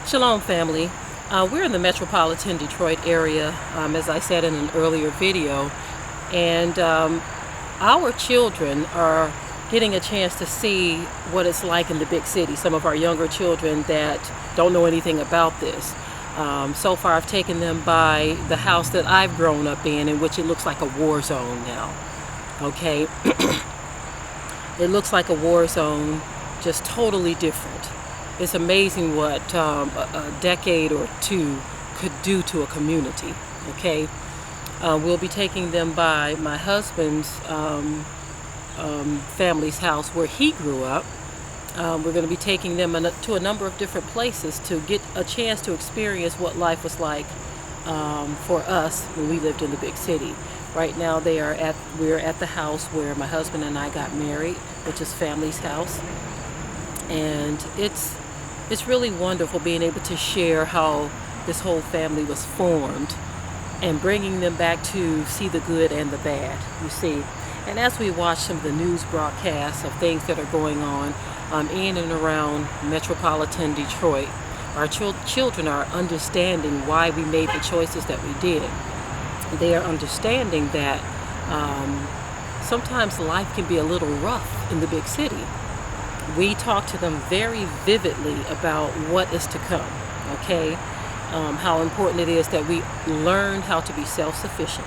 Shalom, family. We're in the metropolitan Detroit area, as I said in an earlier video, and our children are getting a chance to see what it's like in the big city. Some of our younger children that don't know anything about this. So far, I've taken them by the house that I've grown up in which it looks like a war zone now. Okay, it looks like a war zone, just totally different. It's amazing what a decade or two could do to a community. Okay, we'll be taking them by my husband's family's house where he grew up. We're going to be taking them to a number of different places to get a chance to experience what life was like for us when we lived in the big city. Right now we're at the house where my husband and I got married, which is family's house, and it's really wonderful being able to share how this whole family was formed and bringing them back to see the good and the bad, you see. And as we watch some of the news broadcasts of things that are going on in and around metropolitan Detroit, our children are understanding why we made the choices that we did. They are understanding that sometimes life can be a little rough in the big city. We talk to them very vividly about what is to come, okay? How important it is that we learn how to be self-sufficient.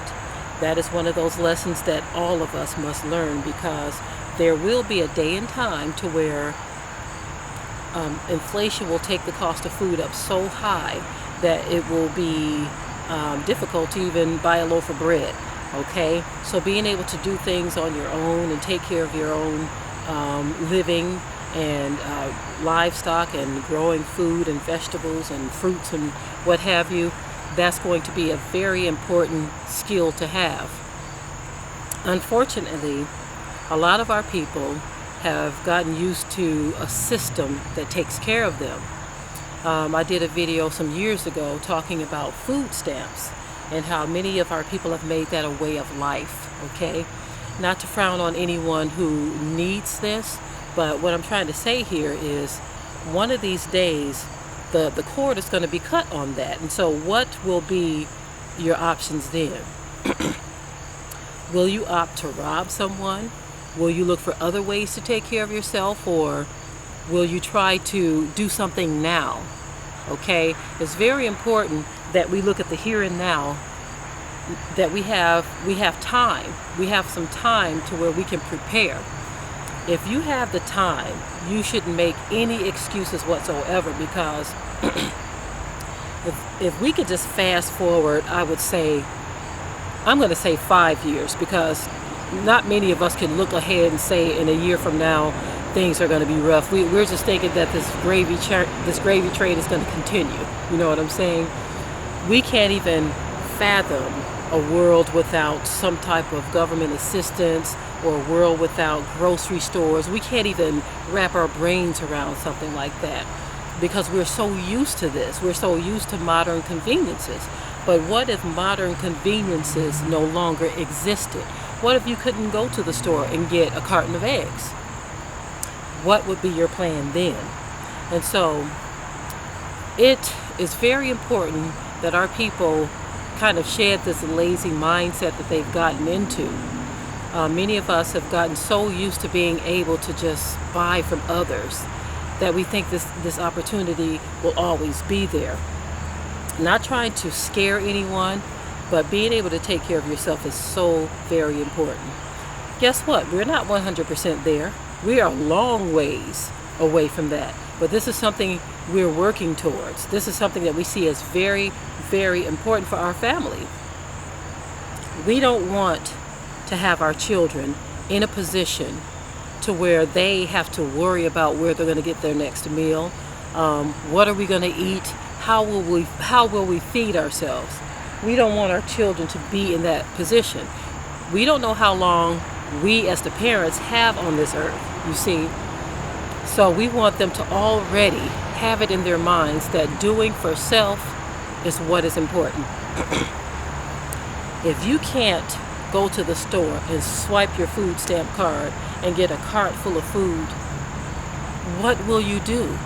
That is one of those lessons that all of us must learn, because there will be a day and time to where inflation will take the cost of food up so high that it will be difficult to even buy a loaf of bread, okay? So being able to do things on your own and take care of your own living and livestock and growing food and vegetables and fruits and what have you, that's going to be a very important skill to have. Unfortunately, a lot of our people have gotten used to a system that takes care of them. I did a video some years ago talking about food stamps and how many of our people have made that a way of life, okay? Not to frown on anyone who needs this, but what I'm trying to say here is one of these days the cord is going to be cut on that. And so what will be your options then? Will you opt to rob someone? Will you look for other ways to take care of yourself? Or will you try to do something now? Okay, it's very important that we look at the here and now, that we have time. We have some time to where we can prepare. If you have the time, you shouldn't make any excuses whatsoever, because if we could just fast forward, I'm going to say 5 years, because not many of us can look ahead and say in a year from now things are going to be rough. We're just thinking that this gravy train is going to continue. You know what I'm saying? We can't even fathom a world without some type of government assistance, or a world without grocery stores. We can't even wrap our brains around something like that, because we're so used to this. We're so used to modern conveniences. But what if modern conveniences no longer existed? What if you couldn't go to the store and get a carton of eggs? What would be your plan then? And so it is very important that our people kind of shed this lazy mindset that they've gotten into. Many of us have gotten so used to being able to just buy from others that we think this opportunity will always be there. Not trying to scare anyone, but being able to take care of yourself is so very important. Guess what? We're not 100% there. We are a long ways away from that. But this is something we're working towards. This is something that we see as very, very important for our family. We don't want to have our children in a position to where they have to worry about where they're going to get their next meal. What are we going to eat? How will we feed ourselves? We don't want our children to be in that position. We don't know how long we as the parents have on this earth, you see. So we want them to already have it in their minds that doing for self is what is important. If you can't go to the store and swipe your food stamp card and get a cart full of food, what will you do?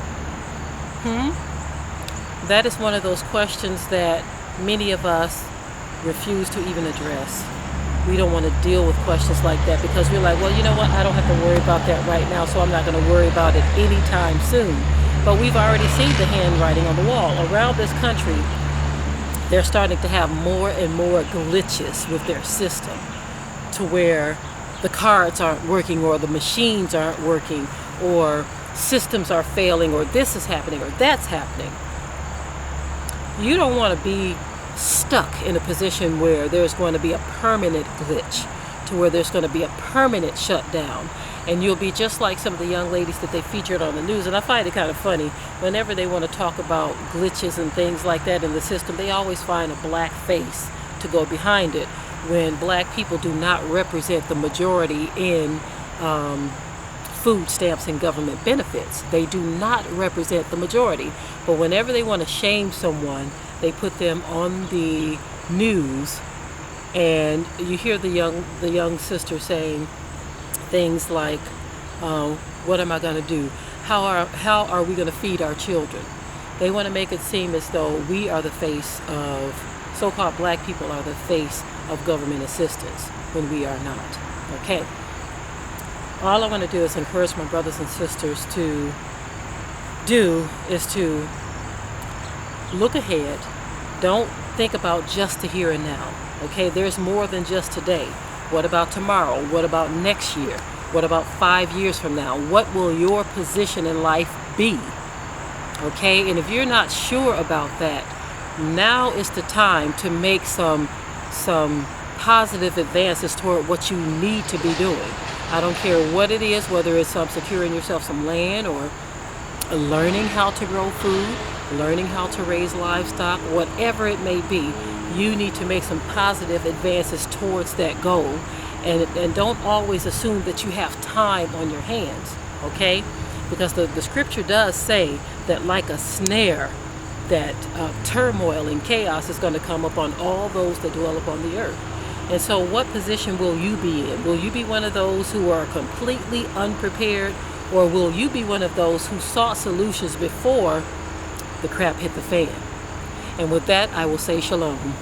That is one of those questions that many of us refuse to even address. We don't want to deal with questions like that because we're like, well, you know what? I don't have to worry about that right now, so I'm not going to worry about it anytime soon. But we've already seen the handwriting on the wall. Around this country, they're starting to have more and more glitches with their system to where the cards aren't working or the machines aren't working or systems are failing or this is happening or that's happening. You don't want to be stuck in a position where there's going to be a permanent glitch, to where there's going to be a permanent shutdown, and you'll be just like some of the young ladies that they featured on the news. And I find it kind of funny, whenever they want to talk about glitches and things like that in the system, they always find a black face to go behind it, when black people do not represent the majority in food stamps and government benefits. They do not represent the majority. But whenever they want to shame someone, they put them on the news, and you hear the young sister saying things like, what am I going to do? How are we going to feed our children? They want to make it seem as though we are the face of, so-called black people are the face of government assistance, when we are not. Okay? All I want to do is encourage my brothers and sisters to do is to look ahead. Don't think about just the here and now. Okay, there's more than just today. What about tomorrow? What about next year? What about 5 years from now? What will your position in life be? Okay, and if you're not sure about that, now is the time to make some positive advances toward what you need to be doing. I don't care what it is, whether it's securing yourself some land or learning how to grow food, learning how to raise livestock, whatever it may be, you need to make some positive advances towards that goal. And don't always assume that you have time on your hands, okay? Because the scripture does say that like a snare, that turmoil and chaos is going to come upon all those that dwell upon the earth. And so what position will you be in? Will you be one of those who are completely unprepared, or will you be one of those who sought solutions before the crap hit the fan? And with that, I will say shalom.